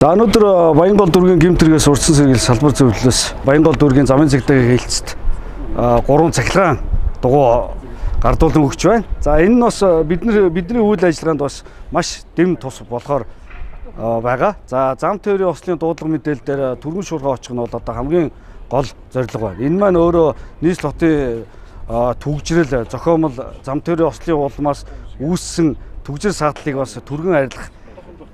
За өнөөдөр Баянгол дүүргийн гэмтрэгээс урдсан сэргийлэх салбар зөвлөлөөс Баянгол дүүргийн замын цэгтэй хэлцэд 3 цахилгаан дугуй гардуулан өгч байна. За энэ нь бас бидний үйл ажиллагаанд бас маш дэм тус болохоор байгаа. За зам тээврийн ослын дуудлага мэдээлэл дээр түргэн шуурхай очих нь бол одоо хамгийн гол зорилго байна. Энэ маань өөрөө нийслэл хотын түгжрэл зохиомл зам тээврийн ослын улмаас үүссэн түгжрэл саадлыг бас түргэн арилгах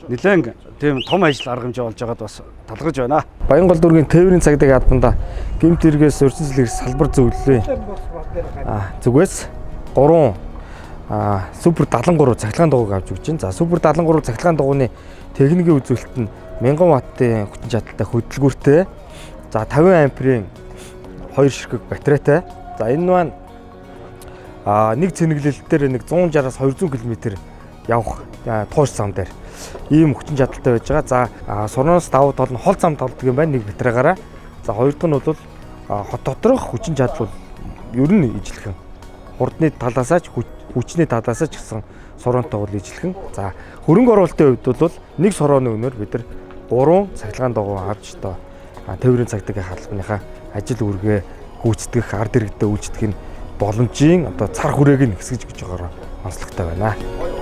нэлээд тийм том ажил арга хэмжээ болж байгаад бас талархаж байна. Баянгол дүүргийн тээврийн цагдаа гадна гэмт хэрэгээс урьдчилан сэргийлэх салбар зөвлөлөө. Зүгээс 3 супер 73 цахилгаан дугуйг авч өгч байна. За супер 73 цахилгаан дугуйны техникийн үзүүлэлт нь 1000 ваттын хүчин чадалтай хөдөлгөөртэй. За 50 амперийн 2 ширхэг батарейтай. За энэ маань нэг цэнэглэл дээр нэг 160-аас 200 км явах тууш зам дээр ийм хүчин чадалтай байж байгаа. За сурнаас давуу тал нь хол зам тавдаг юм байна нэг батарейгаараа. За хоёр дахь нь бол хот доторх хүчин чадал бол ер нь ижлэхэн. Хурдны талаасаа ч хүчний талаасаа ч гэсэн сураантай бол ижлэхэн. За хөрөнгө оруулалтын хувьд бол нэг сурооны өнөр бид нар 3 цахилгаан дугуй авч одоо тээврийн цагдаагийн хаалганыхаа ажил үргээ гүйцэтгэх, ард иргэдэд үйлчлэх нь боломжийн одоо цар хүрээг нь хэсгэж гэж байгаагаар онцлогтой байна.